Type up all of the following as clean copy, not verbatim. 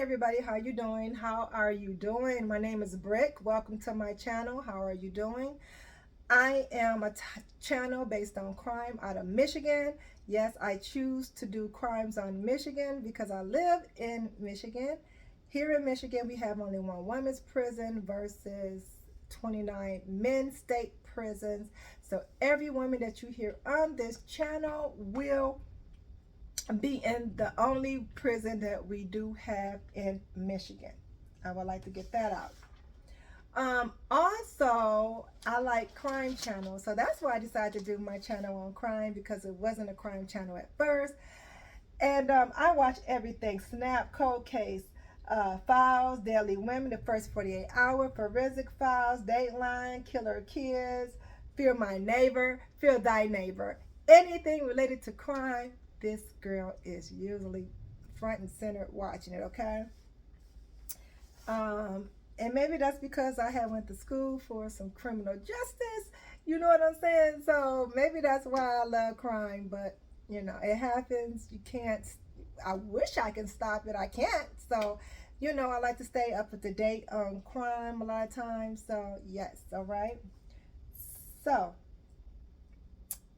everybody, how you doing? How are you doing? My name is Brick. Welcome to my channel. How are you doing? I am a channel based on crime out of Michigan. Yes, I choose to do crimes on Michigan because I live in Michigan. Here in Michigan, we have only one women's prison versus 29 men's state prisons. So every woman that you hear on this channel will be in the only prison that we do have in Michigan. I would like to get that out. Also, I like crime channels, so that's why I decided to do my channel on crime, because it wasn't a crime channel at first. And I watch everything: Snap, Cold Case, Files, Daily Women, The First 48 Hour, Forensic Files, Dateline, Killer Kids, Fear My Neighbor, Fear Thy Neighbor. Anything related to crime, this girl is usually front and center watching it, okay? And maybe that's because I had went to school for some criminal justice, you know what I'm saying? So maybe that's why I love crime, but you know, it happens. You can't, I wish I can stop it. I can't. So, you know, I like to stay up to date on crime a lot of times. So yes, all right. So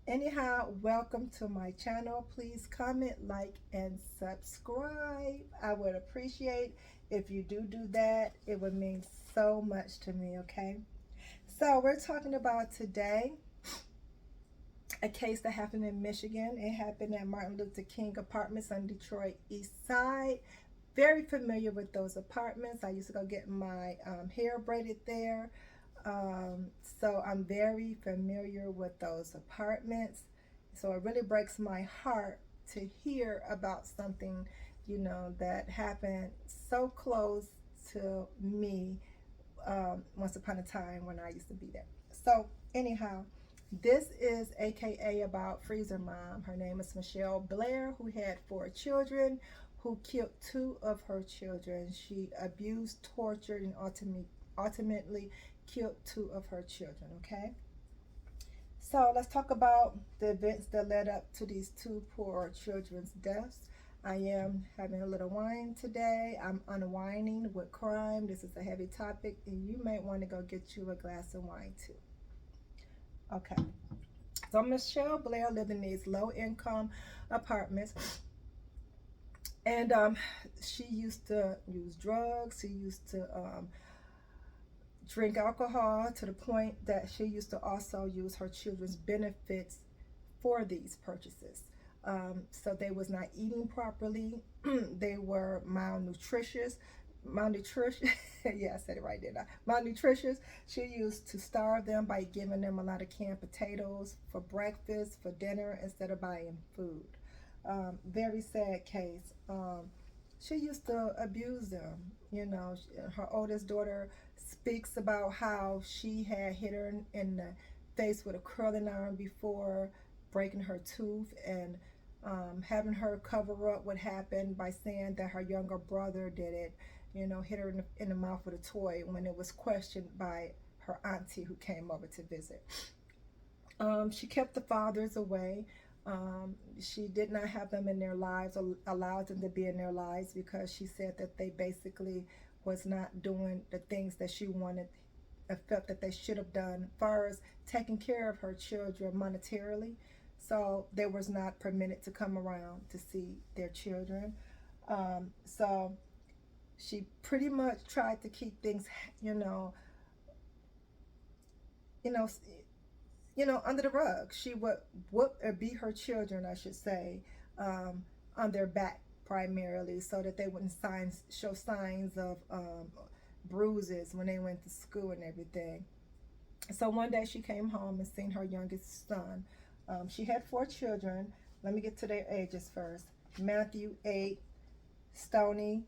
anyhow, welcome to my channel. Please comment, like, and subscribe. I would appreciate if you do that. It would mean so much to me, okay? So we're talking about today a case that happened in Michigan. It happened at Martin Luther King Apartments on Detroit East Side. Very familiar with those apartments. I used to go get my hair braided there. So I'm very familiar with those apartments. So it really breaks my heart to hear about something, you know, that happened so close to me once upon a time when I used to be there. So anyhow, this is AKA about Freezer Mom. Her name is Mitchelle Blair, who had 4 children, who killed 2 of her children. She abused, tortured, and ultimately killed 2 of her children, okay? So let's talk about the events that led up to these 2 poor children's deaths. I am having a little wine today. I'm unwinding with crime. This is a heavy topic, and you might want to go get you a glass of wine too. Okay. So Mitchelle Blair lived in these low-income apartments, and she used to use drugs. She used to drink alcohol, to the point that she used to also use her children's benefits for these purchases. So they was not eating properly. They were malnutritious. Yeah, I said it right there. Malnutritious. She used to starve them by giving them a lot of canned potatoes for breakfast, for dinner, instead of buying food. Very sad case. She used to abuse them. You know, her oldest daughter speaks about how she had hit her in the face with a curling iron before, breaking her tooth, and having her cover up what happened by saying that her younger brother did it. You know, hit her in the mouth with a toy when it was questioned by her auntie who came over to visit. She kept the fathers away. She did not have them in their lives, or allowed them to be in their lives, because she said that they basically was not doing the things that she wanted, felt that they should have done, as far as taking care of her children monetarily. So they was not permitted to come around to see their children. So she pretty much tried to keep things, you know, under the rug. She would whoop or beat her children, I should say, on their back primarily, so that they wouldn't show signs of bruises when they went to school and everything. So one day she came home and seen her youngest son. She had 4 children. Let me get to their ages first. Matthew 8, Stoney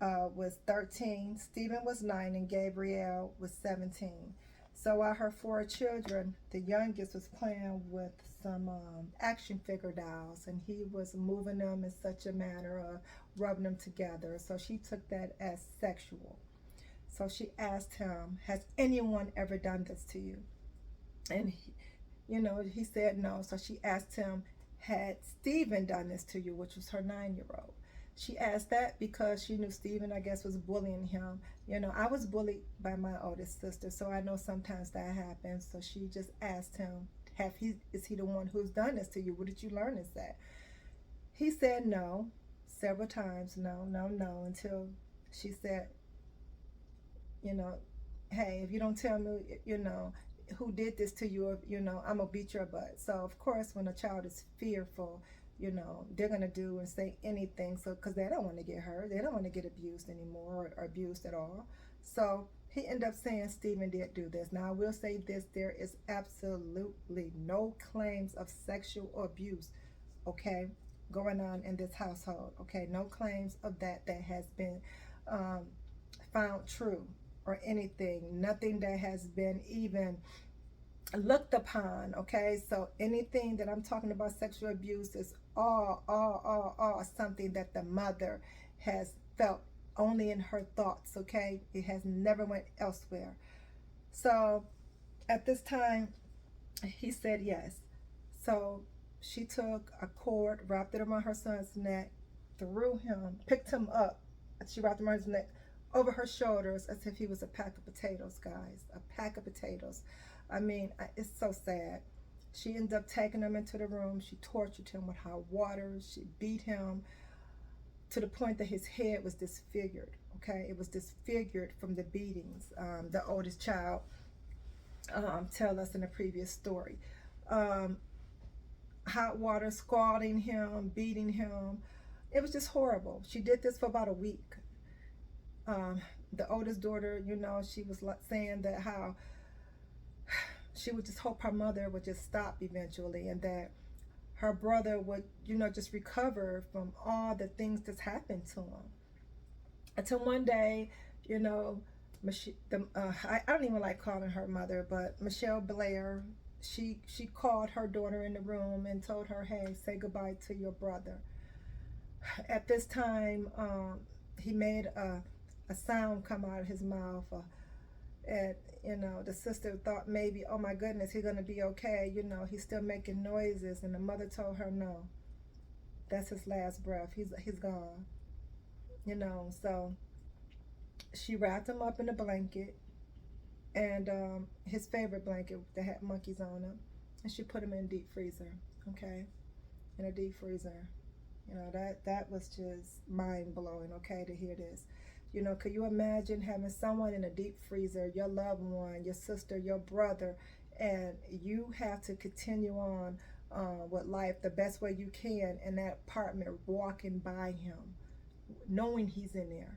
was 13, Stephen was 9, and Gabrielle was 17. So while her 4 children, the youngest was playing with some action figure dolls, and he was moving them in such a manner of rubbing them together. So she took that as sexual. So she asked him, has anyone ever done this to you? And he said no. So she asked him, had Stephen done this to you, which was her 9-year-old? She asked that because she knew Stephen, I guess, was bullying him. You know, I was bullied by my oldest sister, so I know sometimes that happens. So she just asked him, is he the one who's done this to you? What did you learn is that? He said no, several times, no, no, no, until she said, you know, hey, if you don't tell me, who did this to you, I'm gonna beat your butt. So of course, when a child is fearful, they're gonna do and say anything. So because they don't want to get hurt, they don't want to get abused anymore or abused at all. So he ended up saying Stephen did do this. Now I will say this: there is absolutely no claims of sexual abuse, okay, going on in this household. Okay, no claims of that has been um, found true or anything. Nothing that has been even looked upon. Okay, so anything that I'm talking about sexual abuse is all something that the mother has felt only in her thoughts. Okay, it has never went elsewhere. So at this time, he said yes. So she took a cord, wrapped it around her son's neck, threw him, picked him up. She wrapped him around his neck over her shoulders as if he was a pack of potatoes, guys. A pack of potatoes. I mean, it's so sad. She ended up taking him into the room. She tortured him with hot water. She beat him to the point that his head was disfigured. Okay, it was disfigured from the beatings. The oldest child tell us in the previous story. Hot water, scalding him, beating him. It was just horrible. She did this for about a week. The oldest daughter, she was saying that how she would just hope her mother would just stop eventually, and that her brother would, just recover from all the things that's happened to him. Until one day, I don't even like calling her mother, but Mitchelle Blair, she called her daughter in the room and told her, hey, say goodbye to your brother. At this time, he made a sound come out of his mouth, and the sister thought maybe, oh my goodness, he's gonna be okay. He's still making noises, and the mother told her no, that's his last breath. He's gone. So she wrapped him up in a blanket, and his favorite blanket that had monkeys on him, and she put him in a deep freezer. Okay, in a deep freezer. That was just mind blowing. Okay, to hear this. Could you imagine having someone in a deep freezer, your loved one, your sister, your brother, and you have to continue on with life the best way you can in that apartment, walking by him, knowing he's in there?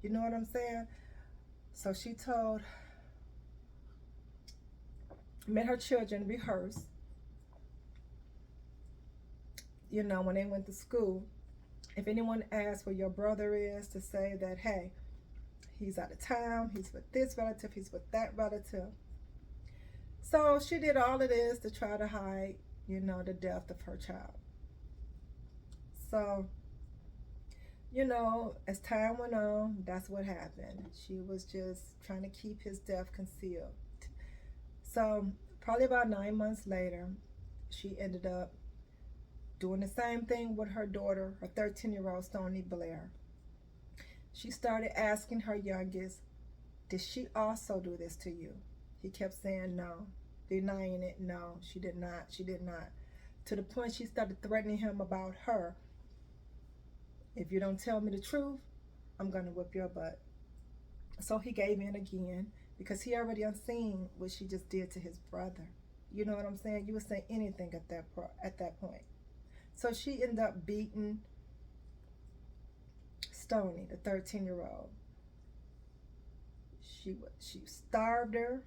You know what I'm saying? So she made her children rehearse, when they went to school. If anyone asks where your brother is, to say that, hey, he's out of town, he's with this relative, he's with that relative. So she did all of this to try to hide, the death of her child. So, as time went on, that's what happened. She was just trying to keep his death concealed. So probably about 9 months later, she ended up doing the same thing with her daughter, her 13-year-old Stony Blair. She started asking her youngest, did she also do this to you? He kept saying no, denying it. No, she did not. She did not. To the point she started threatening him about her. If you don't tell me the truth, I'm going to whip your butt. So he gave in again because he already unseen what she just did to his brother. You know what I'm saying? You would say anything at that point. So she ended up beating Stony, the 13-year-old. She starved her.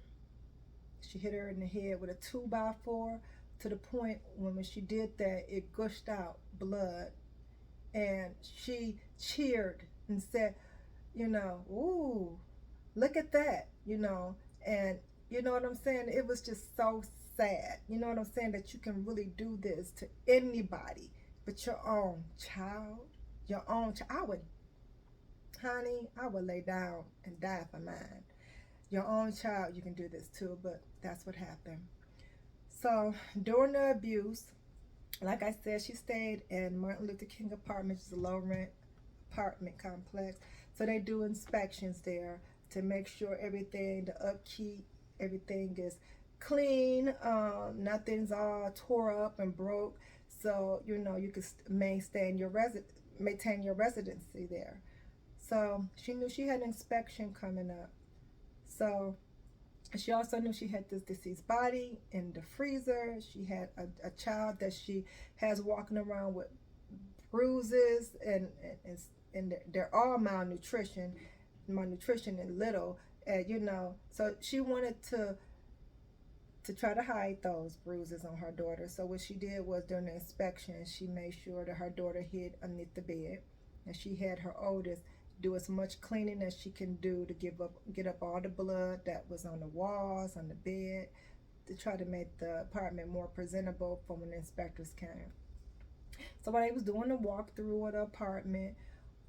She hit her in the head with a 2x4 to the point when she did that, it gushed out blood. And she cheered and said, ooh, look at that, and you know what I'm saying? It was just so sad, you know what I'm saying, that you can really do this to anybody but your own child. I would lay down and die for mine. Your own child, you can do this too, but that's what happened. So during the abuse, like I said, she stayed in Martin Luther King Apartments, which is a low rent apartment complex. So they do inspections there to make sure everything, the upkeep, everything is clean. Nothing's all tore up and broke. So you know you can maintain your residency there. So she knew she had an inspection coming up. So she also knew she had this deceased body in the freezer. She had a child that she has walking around with bruises, and they're all malnutrition and little, and you know, so she wanted to try to hide those bruises on her daughter. So what she did was during the inspection, she made sure that her daughter hid underneath the bed, and she had her Otis do as much cleaning as she can do to get up all the blood that was on the walls, on the bed, to try to make the apartment more presentable for when the inspectors came. So while they was doing the walkthrough of the apartment,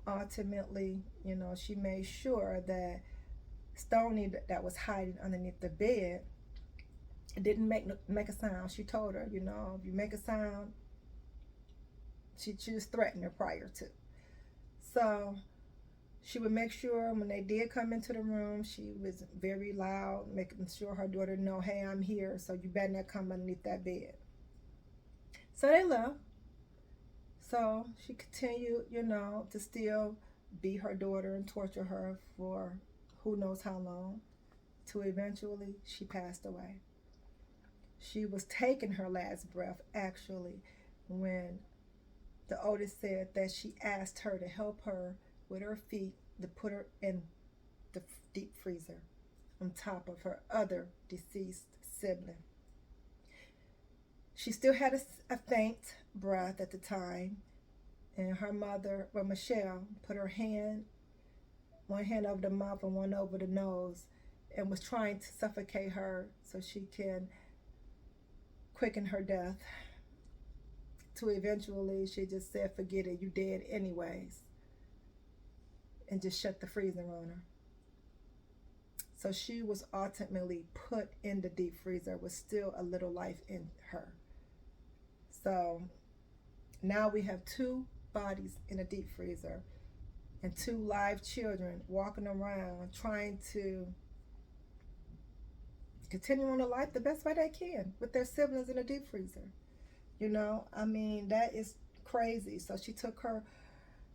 ultimately, you know, she made sure that Stony that was hiding underneath the bed didn't make a sound. She told her, you know, if you make a sound, she was threatened her prior to. So she would make sure when they did come into the room, she was very loud, making sure her daughter know, hey, I'm here, so you better not come underneath that bed. So they left. So she continued, you know, to still beat her daughter and torture her for who knows how long, till eventually she passed away. She was taking her last breath, actually, when the Otis said that she asked her to help her with her feet to put her in the deep freezer on top of her other deceased sibling. She still had a faint breath at the time, and her mother, well, Michelle, put her hand, one hand over the mouth and one over the nose, and was trying to suffocate her so she can quicken her death. To eventually, she just said, forget it, you dead anyways, and just shut the freezer on her. So she was ultimately put in the deep freezer with still a little life in her. So now we have 2 bodies in a deep freezer and 2 live children walking around trying to continue on a life the best way they can with their siblings in a deep freezer. You know, I mean, that is crazy. So she took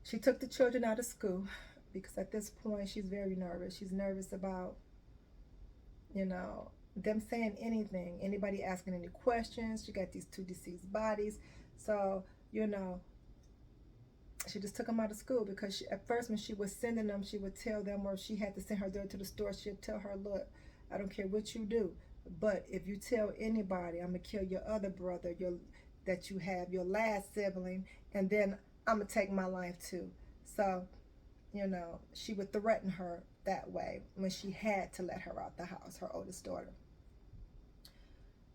the children out of school because at this point she's very nervous. She's nervous about, you know, them saying anything, anybody asking any questions. She got these 2 deceased bodies. So, you know, she just took them out of school because at first when she was sending them, she would tell them, or she had to send her daughter to the store, she'd tell her, look, I don't care what you do, but if you tell anybody, I'm going to kill your other brother, that you have, your last sibling, and then I'm going to take my life too. So, you know, she would threaten her that way when she had to let her out the house, her oldest daughter.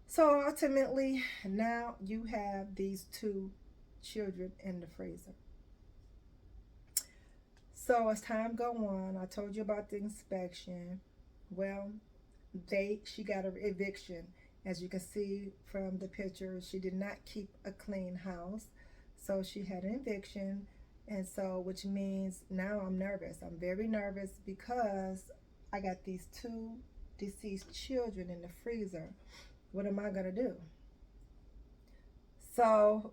So ultimately, now you have these 2 children in the freezer. So as time go on, I told you about the inspection. Well, she got an eviction. As you can see from the picture, she did not keep a clean house. So she had an eviction. And so, which means now I'm nervous. I'm very nervous because I got these 2 deceased children in the freezer. What am I gonna do? So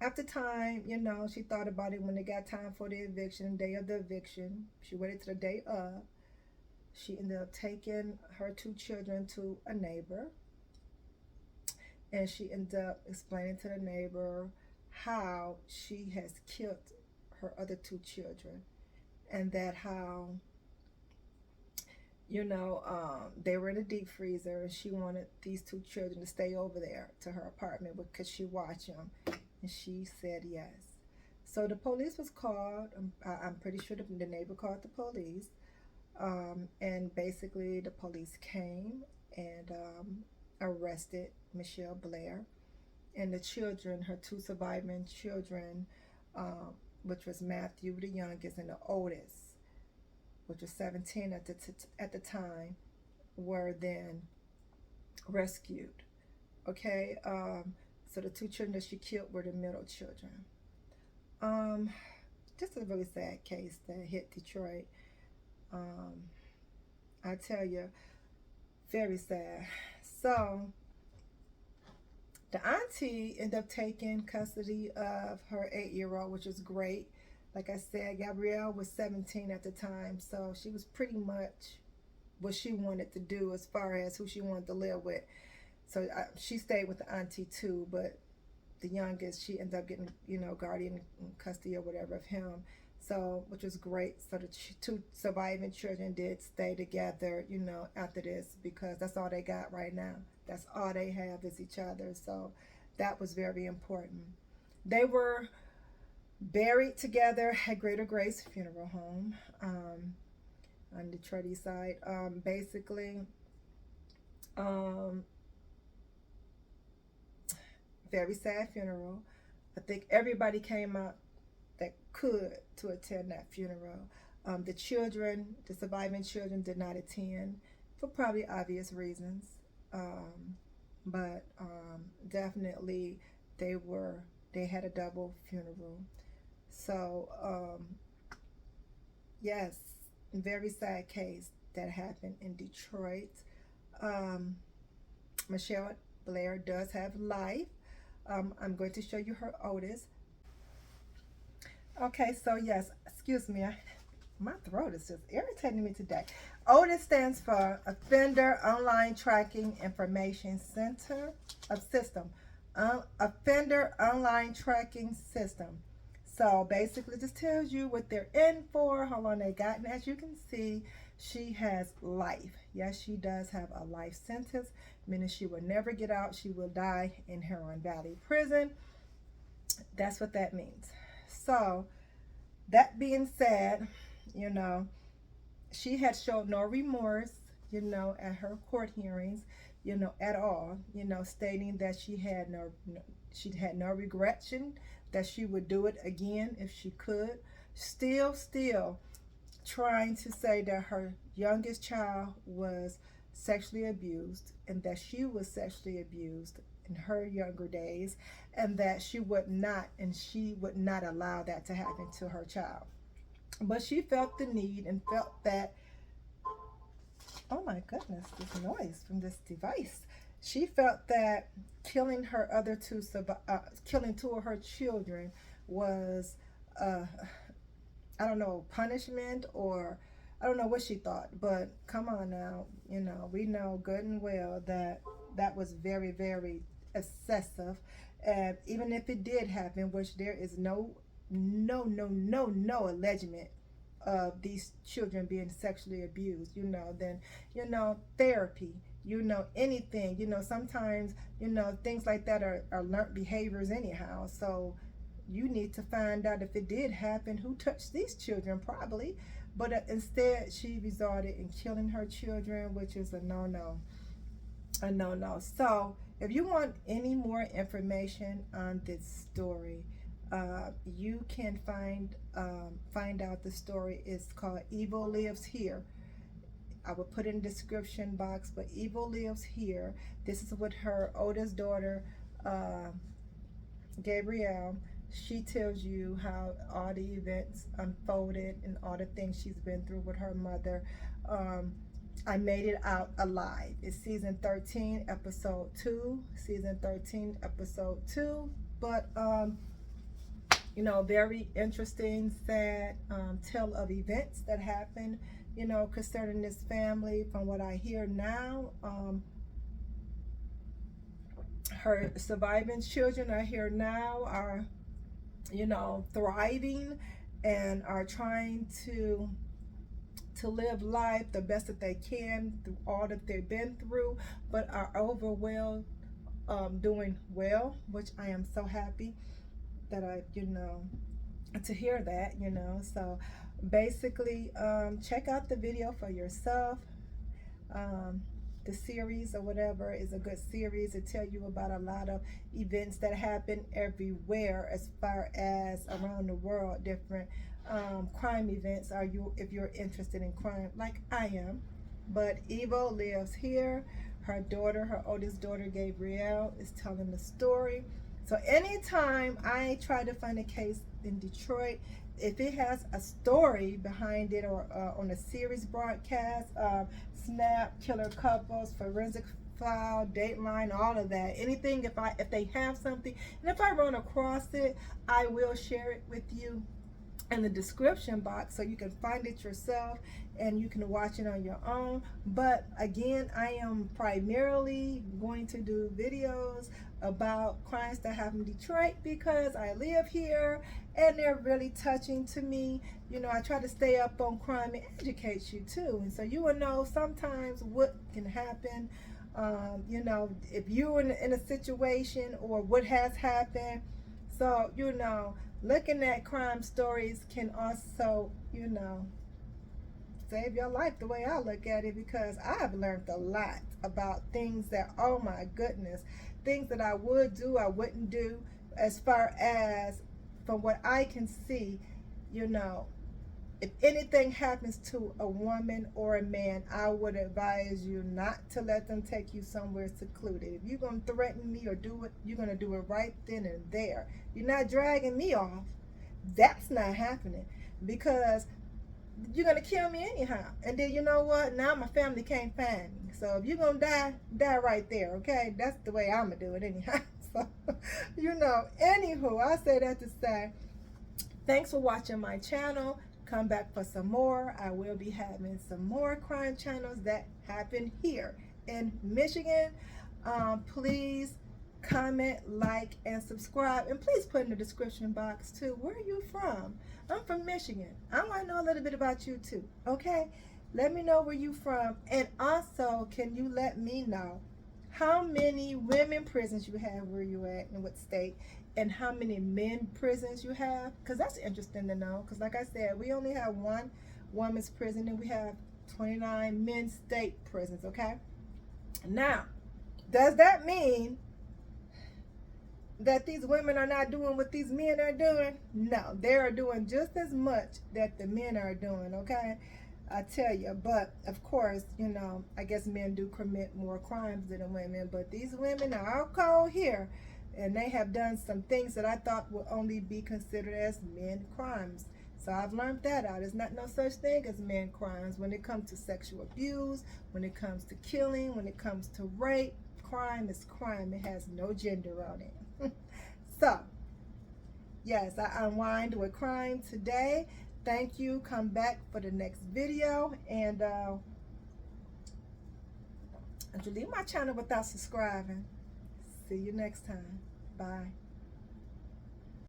after time, you know, she thought about it when it got time for the eviction, day of the eviction. She waited to the day of. She ended up taking her 2 children to a neighbor. And she ended up explaining to the neighbor how she has killed her other 2 children. And that how, you know, they were in a deep freezer and she wanted these 2 children to stay over there to her apartment because she watched them. And she said yes. So the police was called. I'm pretty sure the neighbor called the police. And basically the police came and arrested Mitchelle Blair and the children, her 2 surviving children, which was Matthew, the youngest, and the Otis, which was 17 at the time, were then rescued. Okay, so the 2 children that she killed were the middle children. just a really sad case that hit Detroit. Um, I tell you, very sad. So the auntie ended up taking custody of her 8-year-old, which was great. Like I said, Gabrielle was 17 at the time, so she was pretty much what she wanted to do as far as who she wanted to live with. So she stayed with the auntie too, but the youngest, she ended up getting, guardian custody or whatever of him. So, which was great. So the two surviving children did stay together, after this, because that's all they got right now. That's all they have is each other. So that was very important. They were buried together at Greater Grace Funeral Home on the Detroit East Side. Basically, very sad funeral. I think everybody came out that could to attend that funeral. The children, the surviving children, did not attend for probably obvious reasons, but definitely they had a double funeral. So yes, very sad case that happened in Detroit. Mitchelle Blair does have life. I'm going to show you her Otis. Okay, so yes, excuse me, my throat is just irritating me today. Otis stands for Offender Online Tracking Information Center of System. Offender Online Tracking System. So basically just tells you what they're in for, how long they got, and as you can see, she has life. Yes, she does have a life sentence, meaning she will never get out. She will die in Huron Valley Prison. That's what that means. So, that being said, she had showed no remorse, at her court hearings, at all, stating that she had no regression, that she would do it again if she could. Still trying to say that her youngest child was sexually abused and that she was sexually abused in her younger days, and that she would not allow that to happen to her child. But she felt the need and felt that, oh my goodness, this noise from this device. She felt that killing two of her children was I don't know, punishment, or I don't know what she thought, but come on now, we know good and well that that was very, very excessive. And even if it did happen, which there is no allegement of these children being sexually abused, then, therapy, anything, sometimes, things like that are learned behaviors anyhow. So you need to find out if it did happen, who touched these children, probably. But instead, she resorted in killing her children, which is a no-no. So if you want any more information on this story, you can find out the story. It's called Evil Lives Here. I will put in the description box, but Evil Lives Here. This is with her oldest daughter, Gabrielle. She tells you how all the events unfolded and all the things she's been through with her mother. I Made It Out Alive. It's season 13, episode 2. Season 13, episode 2. But, very interesting, sad tale of events that happened, concerning this family. From what I hear now, her surviving children I hear now are, thriving and are trying to live life the best that they can through all that they've been through, but are overall doing well, which I am so happy that to hear that, So basically, check out the video for yourself. The series or whatever is a good series to tell you about a lot of events that happen everywhere, as far as around the world, different crime events. If you're interested in crime like I am. But Evil Lives Here. Her oldest daughter Gabrielle, is telling the story. So anytime I try to find a case in Detroit, if it has a story behind it, or on a series broadcast, Snap, Killer Couples, Forensic File, Dateline, all of that, anything, if they have something, and if I run across it, I will share it with you in the description box so you can find it yourself and you can watch it on your own. But again, I am primarily going to do videos about crimes that happen in Detroit because I live here and they're really touching to me. You know, I try to stay up on crime and educate you too, and so you will know sometimes what can happen. You know, if you're in a situation or what has happened. So, you know, looking at crime stories can also, you know, save your life the way I look at it, because I've learned a lot about things that, oh my goodness, things that I would do, I wouldn't do, as far as from what I can see. You know, if anything happens to a woman or a man, I would advise you not to let them take you somewhere secluded. If you're going to threaten me or do it, you're going to do it right then and there. You're not dragging me off. That's not happening, because you're going to kill me anyhow. And then, you know what? Now my family can't find me. So if you're going to die right there, okay? That's the way I'm going to do it anyhow. So, you know, anywho, I say that to say, thanks for watching my channel. Come back for some more. I will be having some more crime channels that happen here in Michigan. Please comment, like, and subscribe. And please put in the description box too, where are you from? I'm from Michigan. I want to know a little bit about you too, okay? Let me know where you from. And also, can you let me know how many women prisons you have where you at and what state, and how many men prisons you have, because that's interesting to know. Because like I said, we only have one women's prison and we have 29 men's state prisons, okay? Now, does that mean that these women are not doing what these men are doing? No, they are doing just as much that the men are doing, okay? I tell you. But of course, you know, I guess men do commit more crimes than the women, but these women are out cold here, and they have done some things that I thought would only be considered as men crimes. So I've learned that out. There's not no such thing as men crimes when it comes to sexual abuse, when it comes to killing, when it comes to rape. Crime is crime. It has no gender on it. So, yes, I unwind with crime today. Thank you. Come back for the next video. And if you leave my channel without subscribing, see you next time. Bye.